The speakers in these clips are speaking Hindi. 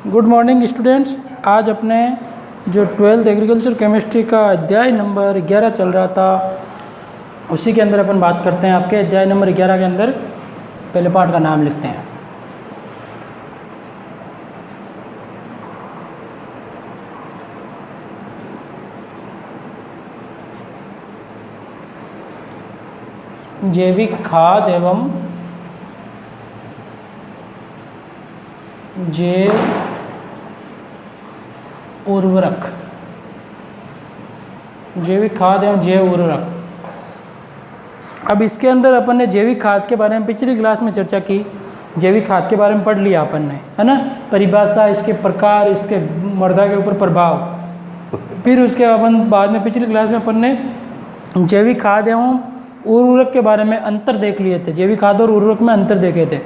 Good morning students. आज अपने जो 12th एग्रीकल्चर केमिस्ट्री का अध्याय नंबर 11 चल रहा था उसी के अंदर अपन बात करते हैं। आपके अध्याय नंबर 11 के अंदर पहले पार्ट का नाम लिखते हैं। जैविक खाद एवं जैव उर्वरक। जैविक खाद एवं जैव उर्वरक। अब इसके अंदर अपन ने जैविक खाद के बारे में पिछली क्लास में चर्चा की। जैविक खाद के बारे में पढ़ लिया अपन ने, है ना। परिभाषा, इसके प्रकार, इसके मृदा के ऊपर प्रभाव। फिर उसके अपन बाद में पिछली क्लास में अपन ने जैविक खाद एवं उर्वरक के बारे में अंतर देख लिए थे। जैविक खाद और उर्वरक में अंतर देखे थे।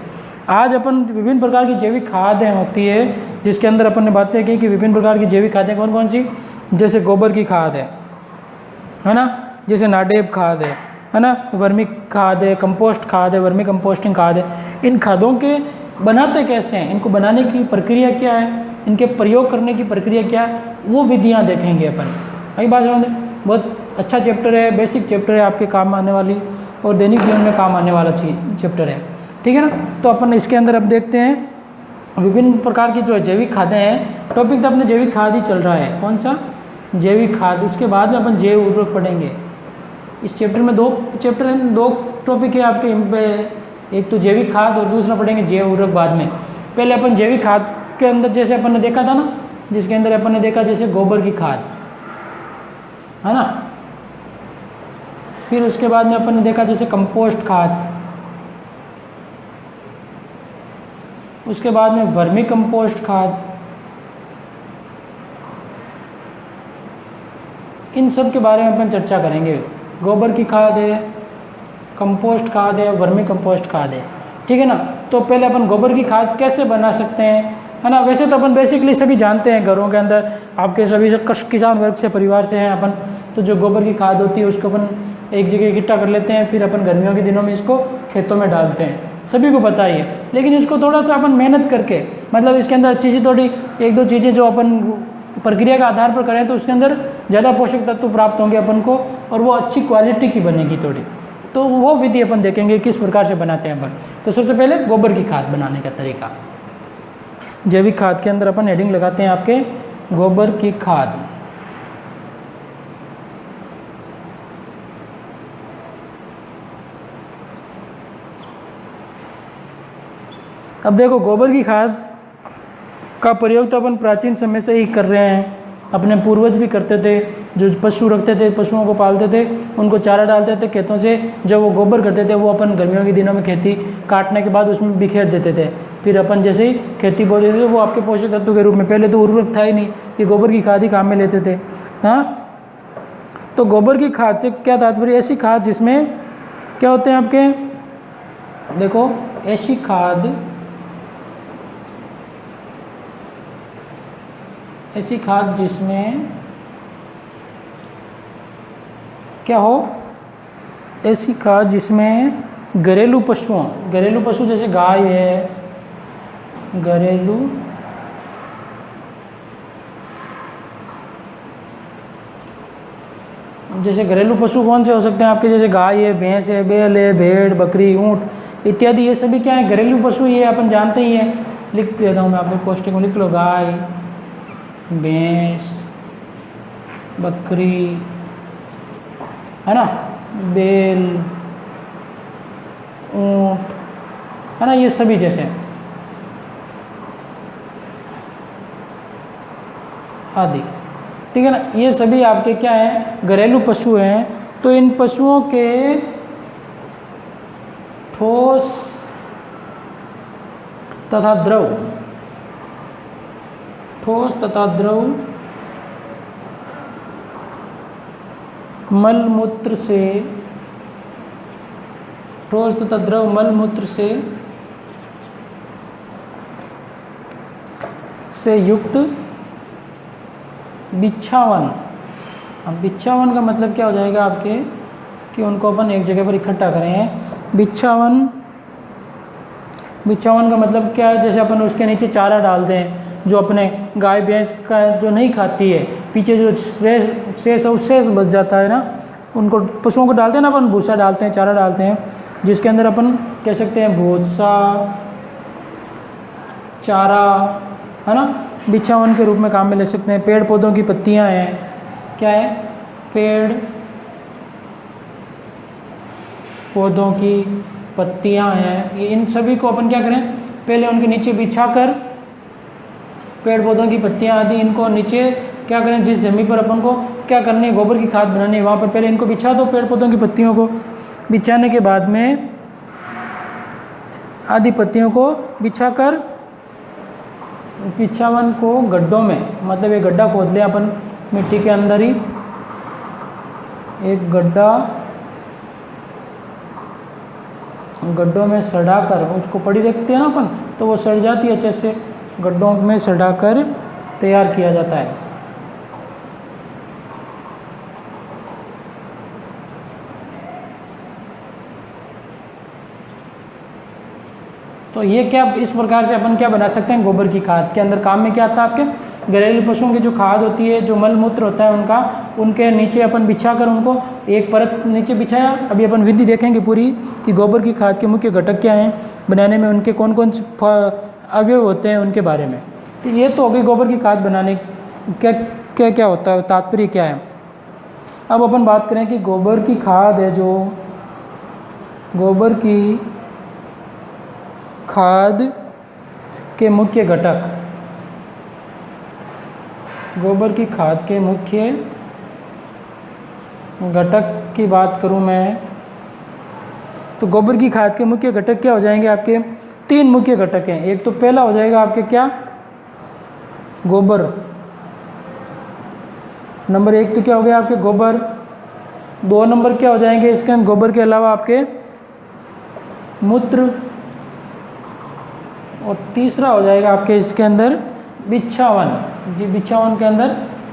आज अपन विभिन्न प्रकार की जैविक खादें होती है जिसके अंदर अपन ने बातें की कि विभिन्न प्रकार की जैविक खादें कौन कौन सी। जैसे गोबर की खाद है ना, जैसे नाडेप खाद है ना, वर्मी खाद है, कंपोस्ट खाद है, वर्मी कंपोस्टिंग खाद है। इन खादों के बनाते कैसे हैं, इनको बनाने की प्रक्रिया क्या है, इनके प्रयोग करने की प्रक्रिया क्या है, वो विधियाँ देखेंगे अपन। वही बात है, बहुत अच्छा चैप्टर है, बेसिक चैप्टर है, आपके काम आने वाली और दैनिक जीवन में काम आने वाला चैप्टर है, ठीक है ना। तो अपन इसके अंदर अब देखते हैं विभिन्न प्रकार की जो जैविक खादें हैं। टॉपिक तो अपने जैविक खाद ही चल रहा है, कौन सा, जैविक खाद। उसके बाद में अपन जैव उर्वरक पढ़ेंगे। इस चैप्टर में दो टॉपिक है आपके, एक तो जैविक खाद और दूसरा पढ़ेंगे जैव उर्वरक बाद में। पहले अपन जैविक खाद के अंदर जैसे अपन ने देखा था ना, जिसके अंदर अपन ने देखा जैसे गोबर की खाद, है ना। फिर उसके बाद में अपन ने देखा जैसे कंपोस्ट खाद, उसके बाद में वर्मी कंपोस्ट खाद। इन सब के बारे में अपन चर्चा करेंगे। गोबर की खाद है, कंपोस्ट खाद है, वर्मी कंपोस्ट खाद है, ठीक है ना। तो पहले अपन गोबर की खाद कैसे बना सकते हैं, है ना। वैसे तो अपन बेसिकली सभी जानते हैं, घरों के अंदर आपके सभी किसान वर्ग से, परिवार से हैं अपन। तो जो गोबर की खाद होती है उसको अपन एक जगह इकट्ठा कर लेते हैं, फिर अपन गर्मियों के दिनों में इसको खेतों में डालते हैं, सभी को पता ही है। लेकिन इसको थोड़ा सा अपन मेहनत करके, मतलब इसके अंदर अच्छी सी थोड़ी एक दो चीज़ें जो अपन प्रक्रिया के आधार पर करें तो उसके अंदर ज़्यादा पोषक तत्व प्राप्त होंगे अपन को, और वो अच्छी क्वालिटी की बनेगी थोड़ी। तो वो विधि अपन देखेंगे किस प्रकार से बनाते हैं अपन। तो सबसे पहले गोबर की खाद बनाने का तरीका। जैविक खाद के अंदर अपन हेडिंग लगाते हैं आपके गोबर की खाद। अब देखो, गोबर की खाद का प्रयोग तो अपन प्राचीन समय से ही कर रहे हैं। अपने पूर्वज भी करते थे, जो पशु रखते थे, पशुओं को पालते थे, उनको चारा डालते थे खेतों से। जब वो गोबर करते थे वो अपन गर्मियों के दिनों में खेती काटने के बाद उसमें बिखेर देते थे। फिर अपन जैसे ही खेती बोते थे वो आपके पोषक तत्व के रूप में, पहले तो उर्वरक था ही नहीं, ये गोबर की खाद ही काम में लेते थे। हाँ, तो गोबर की खाद से क्या तात्पर्य, ऐसी खाद जिसमें क्या होते हैं आपके, देखो ऐसी खाद जिसमें क्या हो, ऐसी खाद जिसमें घरेलू पशु जैसे गाय है, घरेलू पशु कौन से हो सकते हैं आपके, जैसे गाय है, भैंस है, बैल है, भेड़, बकरी, ऊंट इत्यादि। ये सभी क्या है, घरेलू पशु, ये अपन जानते ही हैं। लिख देता हूँ मैं आपको, कोष्टक में लिख लो, गाय, भैंस, बकरी, है ना, बैल, ऊंट, है ना, ये सभी जैसे आदि, ठीक है ना। ये सभी आपके क्या हैं, घरेलू पशु हैं। तो इन पशुओं के ठोस तथा द्रव मल मूत्र से युक्त बिच्छावन। अब बिच्छावन का मतलब क्या हो जाएगा आपके, कि उनको अपन एक जगह पर इकट्ठा करें। बिच्छावन का मतलब क्या है, जैसे अपन उसके नीचे चारा डाल दें, जो अपने गाय भैंस का जो नहीं खाती है, पीछे जो शेष बच जाता है ना, उनको पशुओं को डालते हैं ना अपन, भूसा डालते हैं, चारा डालते हैं, जिसके अंदर अपन कह सकते हैं भूसा, चारा, है ना, बिछावन के रूप में काम में ले सकते हैं। पेड़ पौधों की पत्तियां हैं, क्या है, पेड़ पौधों की पत्तियां हैं, ये इन सभी को अपन क्या करें, पहले उनके नीचे बिछाकर, पेड़ पौधों की पत्तियां आदि इनको नीचे क्या करें, जिस जमीन पर अपन को क्या करनी है, गोबर की खाद बनानी है, वहाँ पर पहले इनको बिछा दो, पेड़ पौधों की पत्तियों को। बिछाने के बाद में आदि पत्तियों को बिछाकर बिछावन को गड्ढों में, मतलब एक गड्ढा खोद लिया अपन मिट्टी के अंदर ही, एक गड्ढों में सड़ाकर उसको पड़ी रखते हैं ना अपन, तो वो सड़ जाती है अच्छे से, गड्ढों में सड़ाकर तैयार किया जाता है। तो ये क्या, इस प्रकार से अपन क्या बना सकते हैं, गोबर की खाद के अंदर काम में क्या आता है, आपके घरेलू पशुओं की जो खाद होती है, जो मल मूत्र होता है उनका, उनके नीचे अपन बिछा कर उनको एक परत नीचे बिछाया। अभी अपन विधि देखेंगे पूरी कि गोबर की खाद के मुख्य घटक क्या हैं, बनाने में उनके कौन कौन से अवयव होते हैं उनके बारे में। तो ये तो हो गई गोबर की खाद बनाने क्या क्या क्या होता है, तात्पर्य क्या है। अब अपन बात करें कि गोबर की खाद है, जो गोबर की खाद के मुख्य घटक, गोबर की खाद के मुख्य घटक की बात करूं मैं, तो गोबर की खाद के मुख्य घटक क्या हो जाएंगे, आपके 3 मुख्य घटक हैं। एक तो पहला हो जाएगा आपके क्या, गोबर, नंबर 1 तो क्या हो गया आपके गोबर। 2 नंबर क्या हो जाएंगे इसके अंदर, गोबर के अलावा आपके मूत्र, और तीसरा हो जाएगा आपके इसके अंदर बिछावन। जी, बिछावन के अंदर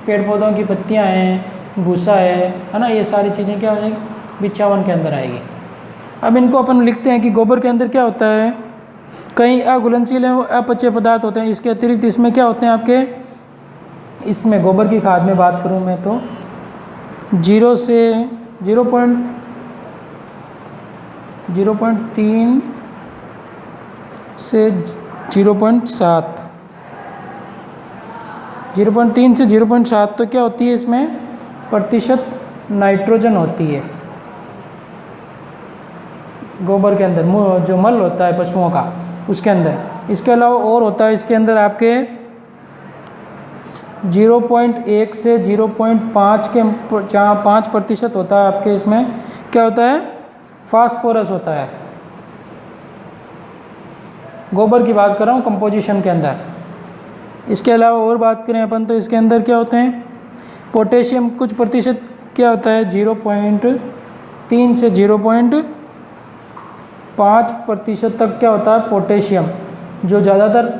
पेड़ पौधों की पत्तियां हैं, भूसा है ना, ये सारी चीज़ें क्या हो जाएगी, बिछावन के अंदर आएगी। अब इनको अपन लिखते हैं कि गोबर के अंदर क्या होता है, कई अघुलनशील एवं अपचय पदार्थ होते हैं। इसके अतिरिक्त इसमें क्या होते हैं आपके, इसमें गोबर की खाद में बात करूं मैं तो 0 से 0.3 से 0.7, 0.3 से 0.7 तो क्या होती है इसमें प्रतिशत नाइट्रोजन होती है गोबर के अंदर, जो मल होता है पशुओं का उसके अंदर। इसके अलावा और होता है इसके अंदर आपके 0.1 से 0.5 के, जहाँ 5% होता है आपके, इसमें क्या होता है, फास्फोरस होता है। गोबर की बात कर रहा हूँ कंपोजिशन के अंदर। इसके अलावा और बात करें अपन तो इसके अंदर क्या होते हैं, पोटेशियम कुछ प्रतिशत क्या होता है, 0.3 से 0.5% तक क्या होता है पोटेशियम, जो ज़्यादातर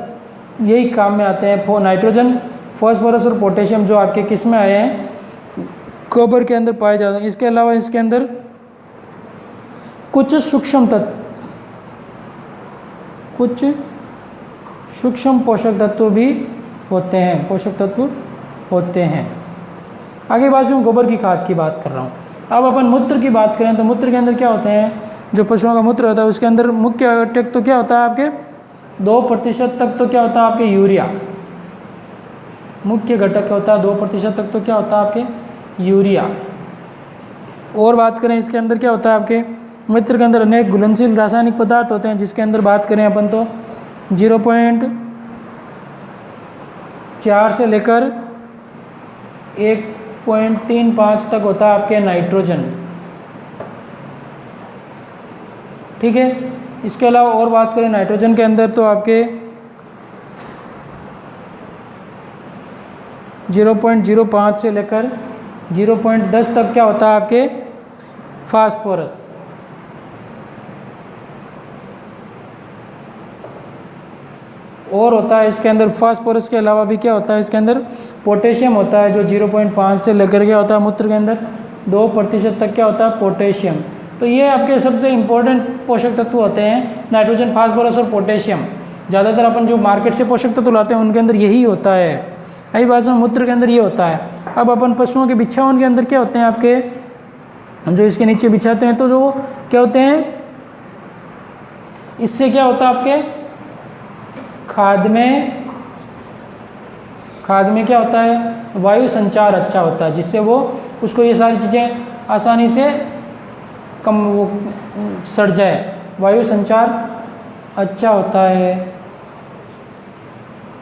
यही काम में आते हैं। नाइट्रोजन, फॉस्फोरस और पोटेशियम जो आपके किस में आए हैं, गोबर के अंदर पाए जाते हैं। इसके अलावा इसके अंदर कुछ सूक्ष्म तत्व, कुछ सूक्ष्म पोषक तत्व भी होते हैं, पोषक तत्व होते हैं। आगे बात में गोबर की खाद की बात कर रहा हूँ। अब अपन मूत्र की बात करें तो मूत्र के अंदर क्या होते हैं, जो पशुओं का मूत्र होता है उसके अंदर मुख्य घटक तो क्या होता है आपके 2% तक तो क्या होता है आपके यूरिया, मुख्य घटक होता है 2% तक तो क्या होता है आपके यूरिया। और बात करें इसके अंदर क्या होता है आपके मूत्र के अंदर अनेक घुलनशील रासायनिक पदार्थ होते हैं, जिसके अंदर बात करें अपन तो 0.4 से लेकर 1.35 तक होता है आपके नाइट्रोजन, ठीक है। इसके अलावा और बात करें नाइट्रोजन के अंदर तो आपके 0.05 से लेकर 0.10 तक क्या होता है आपके फास्फोरस। और होता है इसके अंदर फास्फोरस के अलावा भी क्या होता है इसके अंदर पोटेशियम होता है, जो 0.5 से लेकर क्या होता है मूत्र के अंदर 2% तक क्या होता है पोटेशियम। तो ये आपके सबसे इम्पोर्टेंट पोषक तत्व होते हैं, नाइट्रोजन, फास्फोरस और पोटेशियम। ज़्यादातर अपन जो मार्केट से पोषक तत्व लाते हैं उनके अंदर यही होता है। यही बात में मूत्र के अंदर ये होता है। अब अपन पशुओं के बिछावन के अंदर क्या होते हैं आपके, जो इसके नीचे बिछाते हैं, तो जो क्या होते हैं, इससे क्या होता है आपके खाद में क्या होता है, वायु संचार अच्छा होता है, जिससे वो उसको ये सारी चीज़ें आसानी से कम वो सड़ जाए। वायु संचार अच्छा होता है।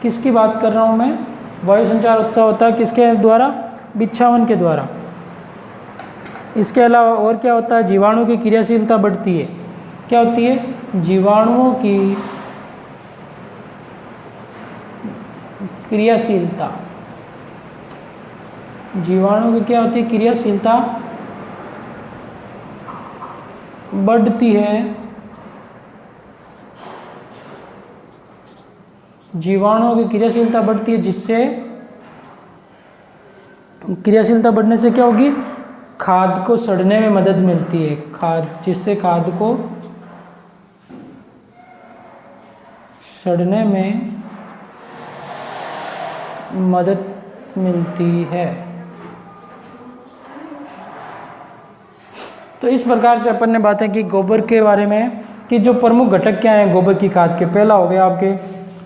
किसकी बात कर रहा हूँ मैं, वायु संचार अच्छा होता है किसके द्वारा, बिछावन के द्वारा। इसके अलावा और क्या होता है, जीवाणु की क्रियाशीलता बढ़ती है। क्या होती है, जीवाणुओं की क्रियाशीलता, जीवाणु की क्या होती है, क्रियाशीलता बढ़ती है। जीवाणुओं की क्रियाशीलता बढ़ती है, जिससे क्रियाशीलता बढ़ने से क्या होगी, खाद को सड़ने में मदद मिलती है। जिससे खाद को सड़ने में मदद मिलती है। तो इस प्रकार से अपन ने बातें की गोबर के बारे में कि जो प्रमुख घटक क्या हैं गोबर की खाद के। पहला हो गया आपके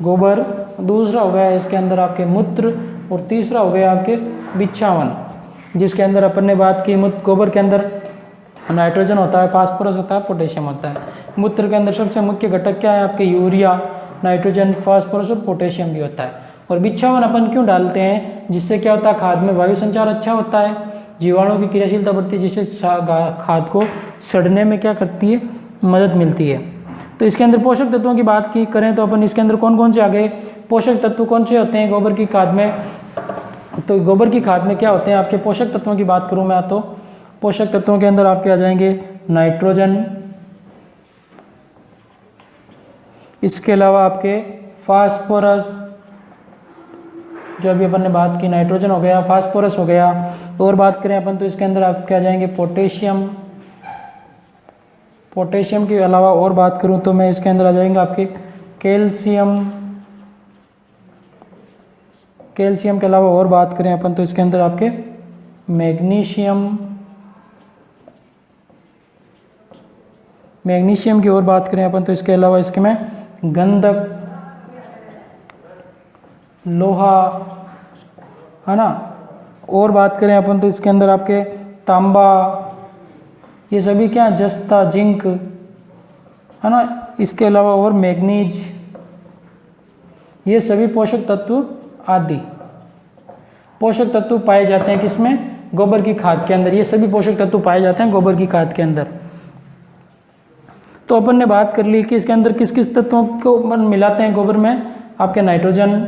गोबर, दूसरा हो गया इसके अंदर आपके मूत्र, और तीसरा हो गया आपके बिछावन, जिसके अंदर अपन ने बात की गोबर के अंदर नाइट्रोजन होता है, फास्फोरस होता है, पोटेशियम होता है। मूत्र के अंदर सबसे मुख्य घटक क्या है आपके, यूरिया, नाइट्रोजन, फास्फोरस और पोटेशियम भी होता है। और बिछावन अपन क्यों डालते हैं, जिससे क्या होता है, खाद में वायु संचार अच्छा होता है, जीवाणुओं की क्रियाशीलता बढ़ती है, जिससे खाद को सड़ने में क्या करती है, मदद मिलती है। तो इसके अंदर पोषक तत्वों की बात की करें तो अपन इसके अंदर कौन कौन से आ गए, पोषक तत्व कौन से होते हैं गोबर की खाद में। तो गोबर की खाद में क्या होते हैं आपके पोषक तत्वों की बात करूं मैं तो पोषक तत्वों के अंदर आपके आ जाएंगे नाइट्रोजन, इसके अलावा आपके फास्फोरस, जो अभी अपन ने बात की, नाइट्रोजन हो गया, फास्फोरस हो गया। और बात करें अपन तो इसके अंदर आपके आ जाएंगे पोटेशियम। पोटेशियम के अलावा और बात करूं तो मैं इसके अंदर आ जाएंगे आपके कैल्शियम। कैल्शियम के अलावा और बात करें अपन तो इसके अंदर आपके मैग्नीशियम। मैग्नीशियम की और बात करें अपन तो इसके अलावा इसके में गंधक, लोहा, है ना। और बात करें अपन तो इसके अंदर आपके तांबा, ये सभी क्या, जस्ता, जिंक, है ना। इसके अलावा और मैग्नीज, ये सभी पोषक तत्व आदि पोषक तत्व पाए जाते हैं किसमें, गोबर की खाद के अंदर। ये सभी पोषक तत्व पाए जाते हैं गोबर की खाद के अंदर। तो अपन ने बात कर ली कि इसके अंदर किस किस तत्वों को अपन मिलाते हैं गोबर में। आपके नाइट्रोजन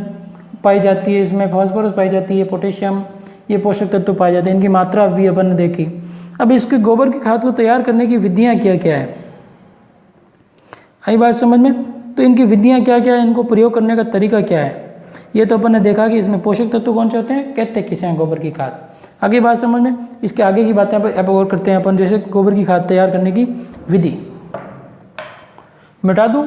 पाई जाती है, इसमें फास्फोरस पाई जाती है, पोटेशियम, ये पोषक तत्व पाए जाते हैं। इनकी मात्रा भी अपन ने देखी। अब इसके गोबर की खाद को तैयार करने की विधियाँ क्या क्या है, आई बात समझ में। तो इनकी विधियाँ क्या क्या है, इनको प्रयोग करने का तरीका क्या है, ये तो अपन ने देखा कि इसमें पोषक तत्व कौन से होते हैं, कहते किसे हैं गोबर की खाद। आगे बात समझ में, इसके आगे की बातें अब और करते हैं अपन। जैसे गोबर की खाद तैयार करने की विधि मिटा दूँ,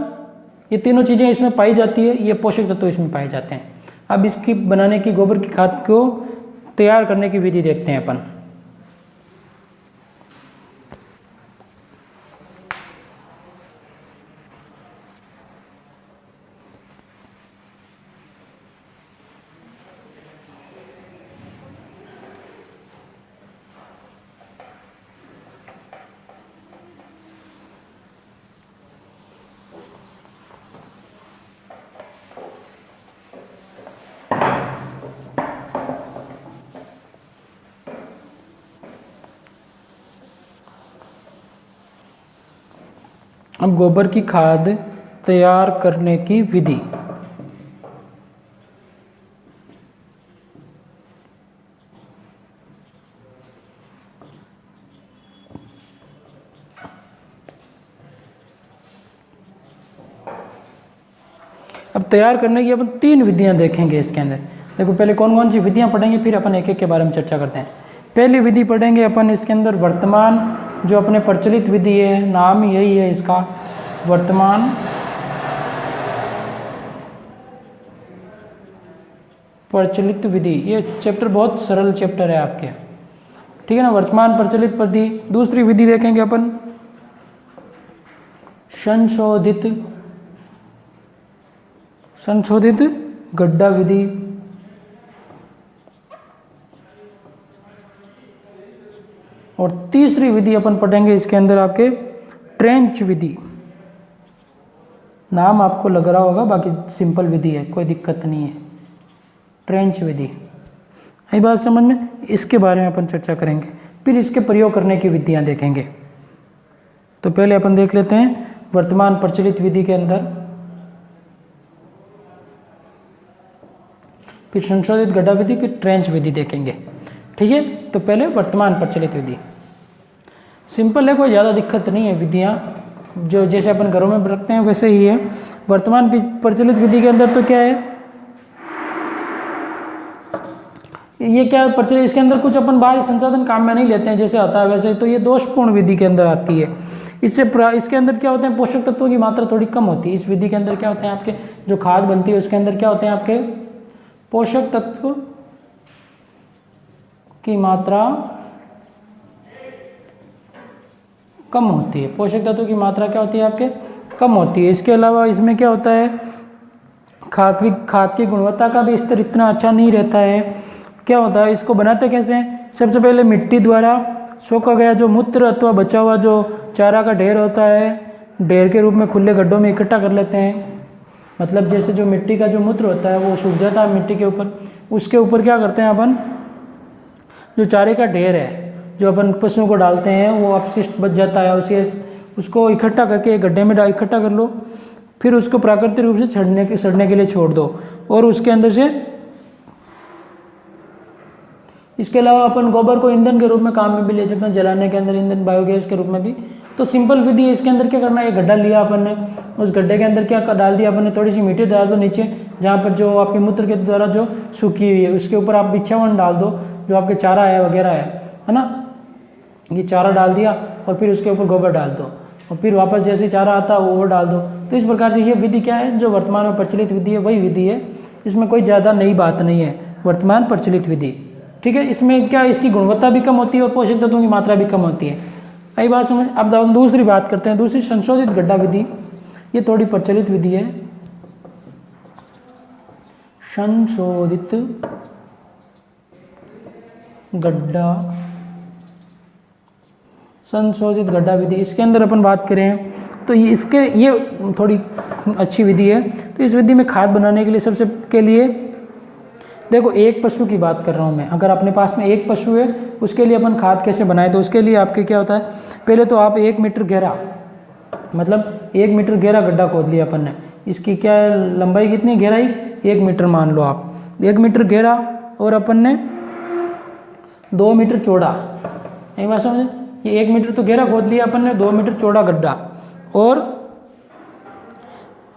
ये तीनों चीज़ें इसमें पाई जाती है, ये पोषक तत्व इसमें पाए जाते हैं। अब इसकी बनाने की गोबर की खाद को तैयार करने की विधि देखते हैं अपन। अब गोबर की खाद तैयार करने की विधि। अब तैयार करने की अपन तीन विधियां देखेंगे इसके अंदर। देखो पहले कौन कौन सी विधियां पढ़ेंगे, फिर अपन एक एक के बारे में चर्चा करते हैं। पहली विधि पढ़ेंगे अपन इसके अंदर वर्तमान, जो अपने प्रचलित विधि है, नाम यही है इसका, वर्तमान प्रचलित विधि, ये चैप्टर बहुत सरल चैप्टर है आपके, ठीक है ना। वर्तमान प्रचलित विधि। दूसरी विधि देखेंगे अपन संशोधित गड्ढा विधि। और तीसरी विधि अपन पढ़ेंगे इसके अंदर आपके ट्रेंच विधि। नाम आपको लग रहा होगा, बाकी सिंपल विधि है, कोई दिक्कत नहीं है। ट्रेंच विधि, आई बात समझ में। इसके बारे में अपन चर्चा करेंगे, फिर इसके प्रयोग करने की विधियां देखेंगे। तो पहले अपन देख लेते हैं वर्तमान प्रचलित विधि के अंदर, फिर संशोधित गड्ढा विधि, फिर ट्रेंच विधि देखेंगे, ठीक है। तो पहले वर्तमान प्रचलित विधि सिंपल है, कोई ज़्यादा दिक्कत नहीं है। विधियाँ जो जैसे अपन घरों में रखते हैं वैसे ही है। वर्तमान प्रचलित विधि के अंदर तो क्या है, ये क्या प्रचलित, इसके अंदर कुछ अपन बाहरी संसाधन काम में नहीं लेते हैं जैसे होता है वैसे, तो ये दोषपूर्ण विधि के अंदर आती है। इसके अंदर क्या होते हैं, पोषक तत्वों की मात्रा थोड़ी कम होती है। इस विधि के अंदर क्या होते हैं, आपके जो खाद बनती है उसके अंदर क्या होते हैं, आपके पोषक तत्व की मात्रा कम होती है। पोषक तत्वों की मात्रा क्या होती है, आपके कम होती है। इसके अलावा इसमें क्या होता है, खाद की गुणवत्ता का भी स्तर इतना अच्छा नहीं रहता है। क्या होता है, इसको बनाते कैसे हैं, सबसे पहले मिट्टी द्वारा सोखा गया जो मूत्र अथवा बचा हुआ जो चारा का ढेर होता है, ढेर के रूप में खुले गड्ढों में इकट्ठा कर लेते हैं। मतलब जैसे जो मिट्टी का जो मूत्र होता है वो सूख जाता है मिट्टी के ऊपर, उसके ऊपर क्या करते हैं अपन, जो चारे का ढेर है जो अपन पशुओं को डालते हैं वो अपशिष्ट बच जाता है, उसको इकट्ठा करके एक गड्ढे में इकट्ठा कर लो, फिर उसको प्राकृतिक रूप से सड़ने के लिए छोड़ दो। और उसके अंदर से इसके अलावा अपन गोबर को ईंधन के रूप में काम में भी ले सकते हैं, जलाने के अंदर ईंधन बायोगैस के रूप में भी। तो सिंपल विधि है। इसके अंदर क्या करना है, एक गड्ढा लिया अपन ने, उस गड्ढे के अंदर क्या डाल दिया अपन ने, थोड़ी सी मिट्टी डाल दो नीचे, जहाँ पर जो आपके मूत्र के द्वारा जो सूखी हुई है उसके ऊपर आप बिछावन डाल दो, जो आपके चारा है वगैरह है ना, ये चारा डाल दिया और फिर उसके ऊपर गोबर डाल दो और फिर वापस जैसे चारा आता है वो डाल दो। तो इस प्रकार से ये विधि क्या है, जो वर्तमान में प्रचलित विधि है वही विधि है। इसमें कोई ज़्यादा नई बात नहीं है, वर्तमान प्रचलित विधि, ठीक है। इसमें क्या, इसकी गुणवत्ता भी कम होती है और पोषक तत्वों की मात्रा भी कम होती है। आई बात समझ। अब हम दूसरी बात करते हैं, दूसरी संशोधित गड्ढा विधि। ये थोड़ी प्रचलित विधि है, संशोधित गड्ढा विधि। इसके अंदर अपन बात करें तो ये थोड़ी अच्छी विधि है। तो इस विधि में खाद बनाने के लिए सबसे के लिए देखो, एक पशु की बात कर रहा हूँ मैं, अगर अपने पास में एक पशु है उसके लिए अपन खाद कैसे बनाए, तो उसके लिए आपके क्या होता है, पहले तो आप 1 मीटर गहरा, मतलब 1 मीटर गहरा गड्ढा खोद लिया अपन ने। इसकी क्या लंबाई कितनी, गहराई 1 मीटर मान लो आप, 1 मीटर गहरा, और अपन ने 2 मीटर चौड़ा, एक बात समझे, ये 1 मीटर तो गहरा खोद लिया अपन ने, 2 मीटर चौड़ा गड्ढा, और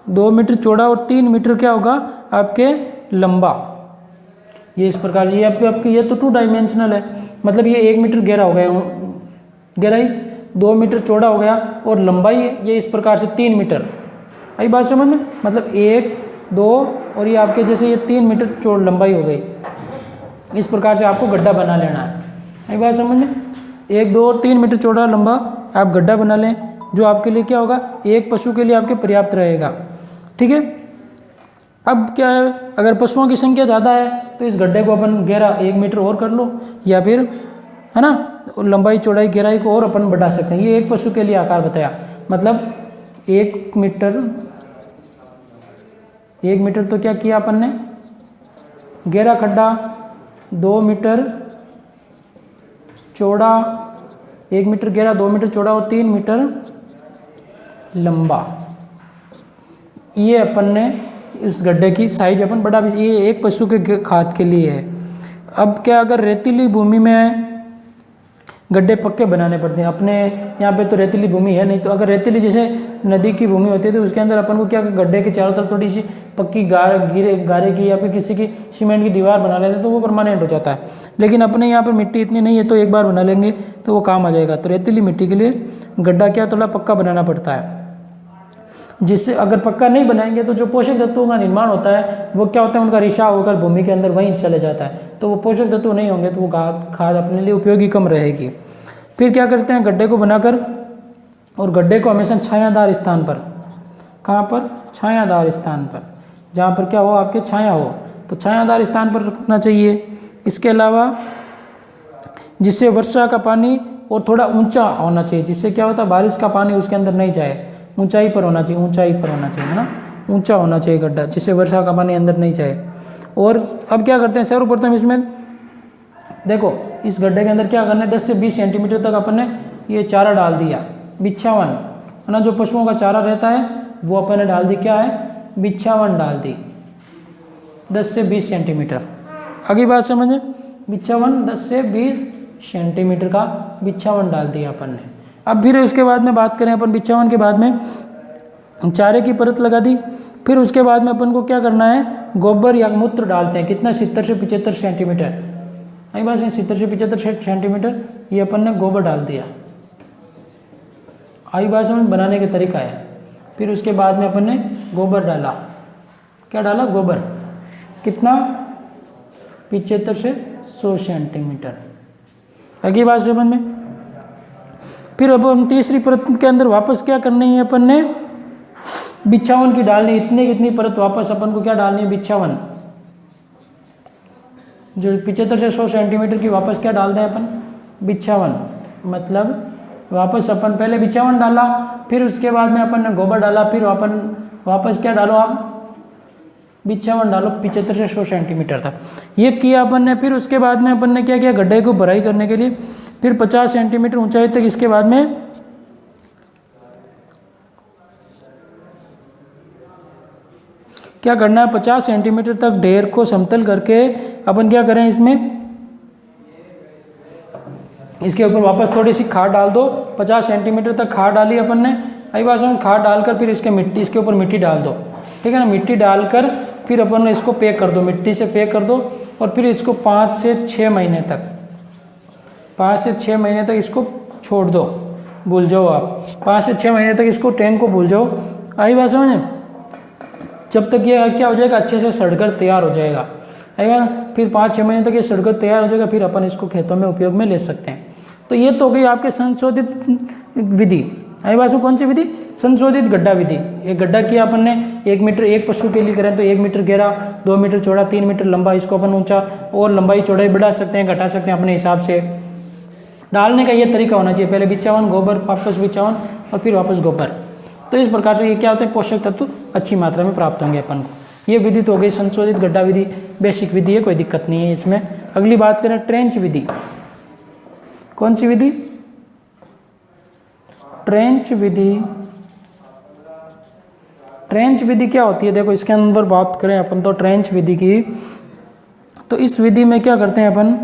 2 मीटर चौड़ा और 3 मीटर क्या होगा आपके लंबा। ये इस प्रकार, ये आपके ये तो 2 डायमेंशनल है, मतलब ये 1 मीटर गहरा हो गया, गहराई 2 मीटर चौड़ा हो गया, और लंबाई ये इस प्रकार से 3 मीटर। आई बात समझ में, मतलब 1, 2 और ये आपके जैसे ये 3 मीटर चौड़ लंबाई हो गई। इस प्रकार से आपको गड्ढा बना लेना है। आई बात समझ में, 1, 2 और 3 मीटर चौड़ा लंबा आप गड्ढा बना लें, जो आपके लिए क्या होगा, एक पशु के लिए आपके पर्याप्त रहेगा, ठीक है। अब क्या है, अगर पशुओं की संख्या ज़्यादा है तो इस गड्ढे को अपन गहरा 1 मीटर और कर लो, या फिर है ना लंबाई चौड़ाई गहराई को और अपन बढ़ा सकते हैं। ये एक पशु के लिए आकार बताया, मतलब 1 मीटर तो क्या किया अपन ने, गहरा खड्डा, 2 मीटर चौड़ा, 1 मीटर गहरा, 2 मीटर चौड़ा और 3 मीटर लंबा। ये अपन ने इस गड्ढे की साइज अपन बड़ा, ये एक पशु के खाद के लिए है। अब क्या, अगर रेतीली भूमि में गड्ढे पक्के बनाने पड़ते हैं, अपने यहाँ पे तो रेतीली भूमि है नहीं, तो अगर रेतीली जैसे नदी की भूमि होती है तो उसके अंदर अपन को क्या, गड्ढे के चारों तरफ थोड़ी सी पक्की गारे की या फिर किसी की सीमेंट की दीवार बना लेते हैं तो वो परमानेंट हो जाता है। लेकिन अपने यहाँ पर मिट्टी इतनी नहीं है तो एक बार बना लेंगे तो वो काम आ जाएगा। तो रेतीली मिट्टी के लिए गड्ढा क्या, थोड़ा पक्का बनाना पड़ता है। जिससे अगर पक्का नहीं बनाएंगे तो जो पोषक तत्वों का निर्माण होता है वो क्या होता है, उनका रिसाव होकर भूमि के अंदर वहीं चले जाता है, तो वो पोषक तत्व नहीं होंगे तो वो खाद अपने लिए उपयोगी कम रहेगी। फिर क्या करते हैं, गड्ढे को बनाकर और गड्ढे को हमेशा छायादार स्थान पर, कहाँ पर, छायादार स्थान पर, जहाँ पर क्या हो, आपके छाया हो, तो छायादार स्थान पर रखना चाहिए। इसके अलावा जिससे वर्षा का पानी और थोड़ा ऊंचा होना चाहिए, जिससे क्या होता है बारिश का पानी उसके अंदर नहीं जाए, ऊंचाई पर होना चाहिए, ऊंचाई पर होना चाहिए, है ना, ऊंचा होना चाहिए गड्ढा, जिससे वर्षा का पानी अंदर नहीं जाए। और अब क्या करते हैं, सर्वप्रथम इसमें देखो इस गड्ढे के अंदर क्या करना है, 10 से 20 सेंटीमीटर तक अपन ने ये चारा डाल दिया, बिच्छावन, है ना, जो पशुओं का चारा रहता है वो अपन ने डाल दी, क्या है, बिच्छावन डाल दी 10 से 20 सेंटीमीटर। अगली बात समझ में, बिच्छावन 10 से 20 सेंटीमीटर का बिच्छावन डाल दिया अपन ने। अब फिर उसके बाद में बात करें अपन, बिच्छावन के बाद में चारे की परत लगा दी। फिर उसके बाद में अपन को क्या करना है, गोबर या मूत्र डालते हैं, कितना, 70 से 75 सेंटीमीटर, आई बात है, 70 से 75 सेंटीमीटर ये अपन ने गोबर डाल दिया। आई बात समझ, बनाने का तरीका है। फिर उसके बाद में अपन ने गोबर डाला, क्या डाला, गोबर, कितना, 75 से 100 सेंटीमीटर। अगली बात समझ में। फिर अब हम तीसरी परत के अंदर वापस क्या करनी है, अपन ने बिच्छावन की डालनी, इतने कितनी परत वापस अपन को क्या डालनी है, बिच्छावन, जो 75 से 100 सेंटीमीटर की वापस क्या डाल दें अपन, बिच्छावन, मतलब वापस अपन पहले बिच्छावन डाला, फिर उसके बाद में अपन ने गोबर डाला, फिर अपन वापस क्या डालो आप, बिच्छावन डालो 75 से 100 सेंटीमीटर तक, ये किया अपन ने। फिर उसके बाद में अपन ने क्या किया, गड्ढे को भराई करने के लिए फिर 50 सेंटीमीटर ऊंचाई तक, इसके बाद में क्या करना है, 50 सेंटीमीटर तक ढेर को समतल करके अपन क्या करें, इसमें इसके ऊपर वापस थोड़ी सी खाद डाल दो, 50 सेंटीमीटर तक खाद डाली अपन ने, आई बात में खाद डालकर फिर इसके ऊपर मिट्टी डाल दो, ठीक है ना, मिट्टी डालकर फिर अपन इसको पैक कर दो, मिट्टी से पैक कर दो, और फिर इसको 5 से 6 महीने तक, 5 से 6 महीने तक इसको छोड़ दो, भूल जाओ आप, 5 से 6 महीने तक इसको टैंक को भूल जाओ, आई बात समझ, जब तक ये क्या हो जाएगा, अच्छे से सड़कर तैयार हो जाएगा, आई बात, फिर 5-6 महीने तक ये सड़कर तैयार हो जाएगा, फिर अपन इसको खेतों में उपयोग में ले सकते हैं। तो ये तो हो गई आपके संशोधित विधि, आई बात में, कौन सी विधि, संशोधित गड्ढा विधि। एक गड्ढा किया अपन ने 1 मीटर, एक पशु के लिए करें तो 1 मीटर गहरा, 2 मीटर चौड़ा, 3 मीटर लंबा, इसको अपन ऊंचा और लंबाई चौड़ाई बढ़ा सकते हैं, घटा सकते हैं अपने हिसाब से। डालने का ये तरीका होना चाहिए, पहले बिच्छावन, गोबर, वापस बिच्छावन और फिर वापस गोबर, तो इस प्रकार से ये क्या होता है, पोषक तत्व अच्छी मात्रा में प्राप्त होंगे अपन को। ये विधि तो हो गई संशोधित गड्ढा विधि, बेसिक विधि है, कोई दिक्कत नहीं है इसमें। अगली बात करें ट्रेंच विधि, कौन सी विधि, ट्रेंच विधि। ट्रेंच विधि क्या होती है, देखो इसके अंदर बात करें अपन तो ट्रेंच विधि की, तो इस विधि में क्या करते हैं अपन,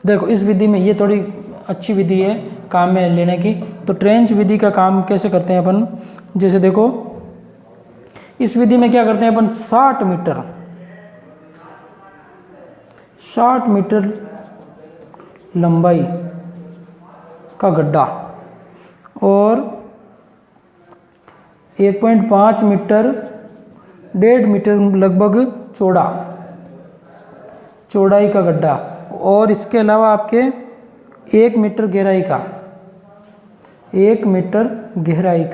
देखो इस विधि में ये थोड़ी अच्छी विधि है काम में लेने की। तो ट्रेंच विधि का काम कैसे करते हैं अपन, जैसे देखो इस विधि में क्या करते हैं अपन, 60 मीटर लंबाई का गड्ढा और 1.5 मीटर, 1.5 मीटर लगभग चौड़ाई का गड्ढा, और इसके अलावा आपके 1 मीटर गहराई का, 1 मीटर गहराई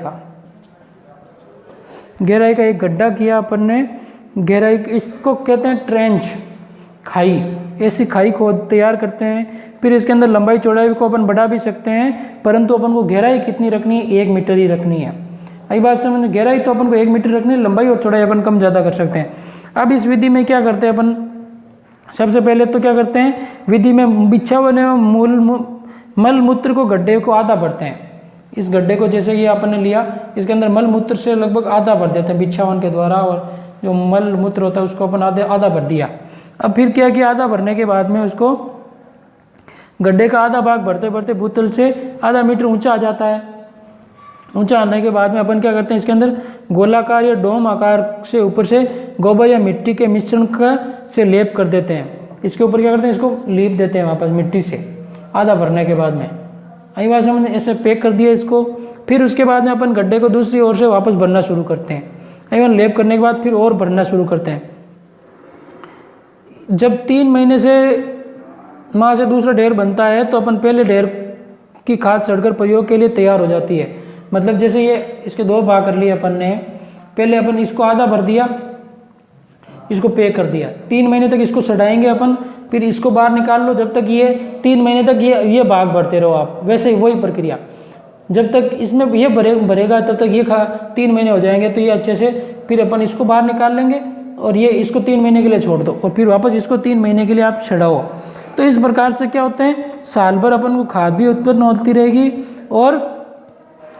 का एक गड्ढा किया अपन ने, गहराई, इसको कहते हैं ट्रेंच, खाई, ऐसी खाई को तैयार करते हैं। फिर इसके अंदर लंबाई चौड़ाई को अपन बढ़ा भी सकते हैं, परंतु अपन को गहराई कितनी रखनी है, 1 मीटर ही रखनी है। आई बात समझ, गहराई तो अपन को 1 मीटर रखनी है, लंबाई और चौड़ाई अपन कम ज़्यादा कर सकते हैं। अब इस विधि में क्या करते हैं अपन, सबसे पहले तो क्या करते हैं, विधि में बिच्छावन एवं मल मूत्र को गड्ढे को आधा भरते हैं। इस गड्ढे को जैसे ये अपन ने लिया, इसके अंदर मल मूत्र से लगभग आधा भर देते हैं बिच्छावन के द्वारा, और जो मल मूत्र होता है उसको अपन आधा भर दिया। अब फिर क्या किया, आधा भरने के बाद में उसको गड्ढे का आधा भाग भरते भरते भूतल से आधा मीटर ऊंचा आ जाता है। ऊंचा आने के बाद में अपन क्या करते हैं, इसके अंदर गोलाकार या डोम आकार से ऊपर से गोबर या मिट्टी के मिश्रण का से लेप कर देते हैं। इसके ऊपर क्या करते हैं, इसको लीप देते हैं वापस मिट्टी से, आधा भरने के बाद में, आई बात समझ में? ऐसे पैक कर दिया इसको। फिर उसके बाद में अपन गड्ढे को दूसरी ओर से वापस भरना शुरू करते हैं। आई बात, लेप करने के बाद फिर और भरना शुरू करते हैं। जब 3 महीने से वहाँ से दूसरा ढेर बनता है तो अपन पहले ढेर की खाद सड़कर प्रयोग के लिए तैयार हो जाती है। मतलब जैसे ये इसके 2 भाग कर लिए अपन ने, पहले अपन इसको आधा भर दिया, इसको पैक कर दिया, 3 महीने तक इसको सड़ाएंगे अपन, फिर इसको बाहर निकाल लो, जब तक ये 3 महीने तक ये भाग भरते रहो आप। वैसे ही वही प्रक्रिया, जब तक इसमें ये भरेगा तब तक ये 3 महीने हो जाएंगे तो ये अच्छे से, फिर अपन इसको बाहर निकाल लेंगे और ये इसको 3 महीने के लिए छोड़ दो और फिर वापस इसको 3 महीने के लिए आप छड़ाओ। तो इस प्रकार से क्या होते हैं, साल भर अपन को खाद भी उत्पन्न होती रहेगी और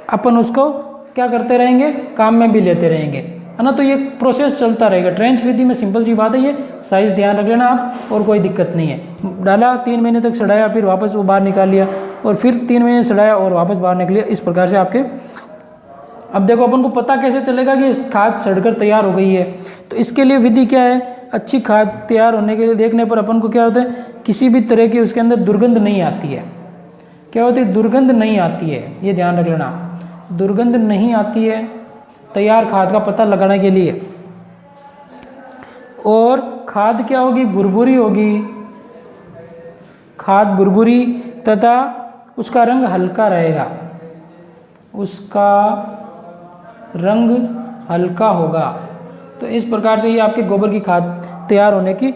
अपन उसको क्या करते रहेंगे, काम में भी लेते रहेंगे, है ना। तो ये प्रोसेस चलता रहेगा। ट्रेंच विधि में सिंपल सी बात है, ये साइज़ ध्यान रख लेना आप और कोई दिक्कत नहीं है। डाला, 3 महीने तक सड़ाया, फिर वापस वो बाहर निकाल लिया और फिर 3 महीने सड़ाया और वापस बाहर निकलिया। इस प्रकार से आपके, अब देखो अपन को पता कैसे चलेगा कि खाद सड़कर तैयार हो गई है। तो इसके लिए विधि क्या है, अच्छी खाद तैयार होने के लिए देखने पर अपन को क्या होता है, किसी भी तरह की उसके अंदर दुर्गंध नहीं आती है। क्या होती है, दुर्गंध नहीं आती है, ये ध्यान रख लेना, दुर्गंध नहीं आती है तैयार खाद का पता लगाने के लिए। और खाद क्या होगी, भुरभुरी होगी, खाद भुरभुरी तथा उसका रंग हल्का रहेगा, उसका रंग हल्का होगा। तो इस प्रकार से ये आपके गोबर की खाद तैयार होने की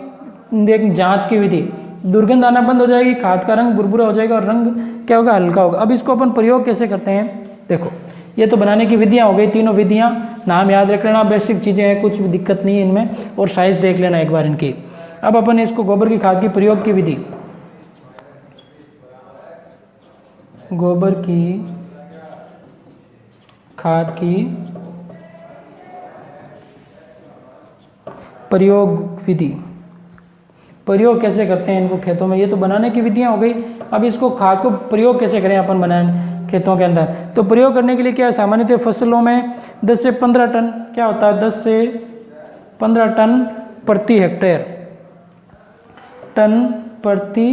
जांच की विधि, दुर्गंध आना बंद हो जाएगी, खाद का रंग भुरभुरा हो जाएगा और रंग क्या होगा, हल्का होगा। अब इसको अपन प्रयोग कैसे करते हैं, देखो ये तो बनाने की विधियां हो गई, तीनों विधियां, नाम याद रख लेना, बेसिक चीज़ें हैं, कुछ भी दिक्कत नहीं है इनमें, और साइज देख लेना एक बार इनकी। अब अपन इसको गोबर की खाद की प्रयोग की विधि, गोबर की खाद की प्रयोग विधि, प्रयोग कैसे करते हैं इनको खेतों में, ये तो बनाने की विधियां हो गई। अब इसको खाद को प्रयोग कैसे करें अपन बनाए खेतों के अंदर, तो प्रयोग करने के लिए क्या है, सामान्यतः फसलों में 10 से 15 टन क्या होता है, 10 से 15 टन प्रति हेक्टेयर, टन प्रति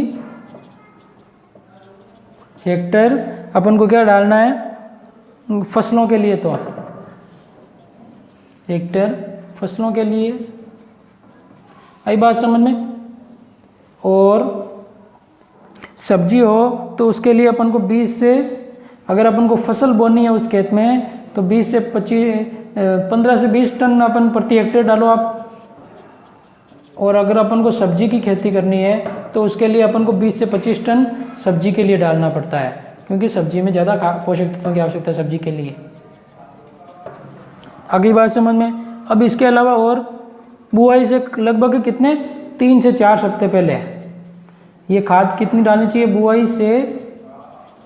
हेक्टेयर अपन को क्या डालना है फसलों के लिए, तो हेक्टेयर फसलों के लिए, आई बात समझ में। और सब्जी हो तो उसके लिए अपन को 20 से, अगर अपन को फसल बोनी है उस खेत में तो 20 से 15 से 20 टन अपन प्रति हेक्टेयर डालो आप। और अगर अपन को सब्जी की खेती करनी है तो उसके लिए अपन को 20 से 25 टन सब्जी के लिए डालना पड़ता है, क्योंकि सब्जी में ज़्यादा पोषक तत्वों की आवश्यकता है सब्जी के लिए। अगली बात समझ में। अब इसके अलावा और बुआई से लगभग कितने 3 से 4 सप्ताह पहले ये खाद कितनी डालनी चाहिए, बुआई से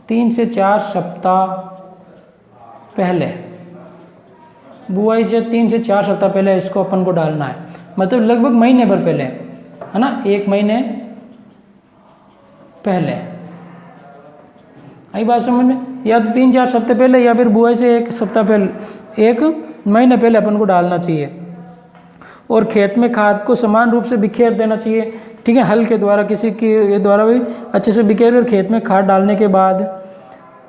3 से 4 सप्ताह पहले, बुआई से 3 से 4 सप्ताह पहले इसको अपन को डालना है, मतलब लगभग महीने भर पहले, है ना, 1 महीने पहले। आई बात समझ में, या तो 3-4 सप्ताह पहले या फिर बुआई से 1 सप्ताह पहले, 1 महीने पहले अपन को डालना चाहिए। और खेत में खाद को समान रूप से बिखेर देना चाहिए, ठीक है, हल के द्वारा, किसी के द्वारा भी अच्छे से बिखेर कर खेत में खाद डालने के बाद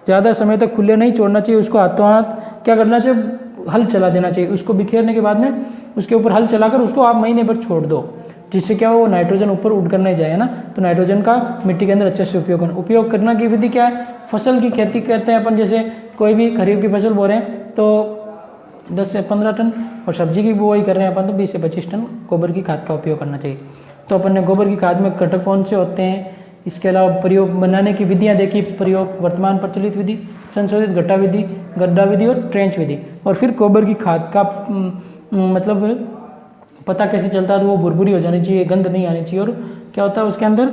ज़्यादा समय तक खुले नहीं छोड़ना चाहिए, उसको हाथों हाथ क्या करना चाहिए, हल चला देना चाहिए। उसको बिखेरने के बाद में उसके ऊपर हल चलाकर उसको आप महीने भर छोड़ दो, जिससे क्या हो, नाइट्रोजन ऊपर उड़ कर नहीं जाए, ना, तो नाइट्रोजन का मिट्टी के अंदर अच्छे से उपयोग करना की विधि क्या है, फसल की खेती करते हैं अपन, जैसे कोई भी खरीफ की फसल बो रहे हैं तो 10 से 15 टन, और सब्जी की बुआई कर रहे हैं अपन तो 20 से 25 टन गोबर की खाद का उपयोग करना चाहिए। तो अपन ने गोबर की खाद में घटक कौन से होते हैं, इसके अलावा प्रयोग बनाने की विधियां देखी, प्रयोग वर्तमान प्रचलित विधि, संशोधित गड्ढा विधि और ट्रेंच विधि। और फिर गोबर की खाद का मतलब पता कैसे चलता है, तो वो भुरभुरी हो जानी चाहिए, गंध नहीं आनी चाहिए, और क्या होता है उसके अंदर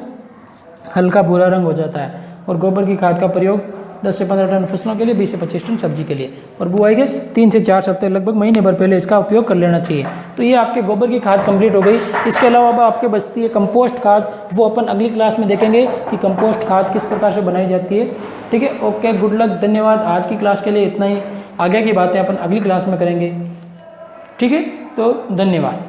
हल्का भूरा रंग हो जाता है। और गोबर की खाद का प्रयोग 10 से 15 टन फसलों के लिए, 20 से 25 टन सब्जी के लिए, और बुआई के 3 से 4 सप्ताह लगभग महीने भर पहले इसका उपयोग कर लेना चाहिए। तो ये आपके गोबर की खाद कंप्लीट हो गई। इसके अलावा अब आपके बचती है कंपोस्ट खाद, वो अपन अगली क्लास में देखेंगे कि कंपोस्ट खाद किस प्रकार से बनाई जाती है, ठीक है। ओके, गुड लक, धन्यवाद। आज की क्लास के लिए इतना ही, आगे की बातें अपन अगली क्लास में करेंगे, ठीक है। तो धन्यवाद।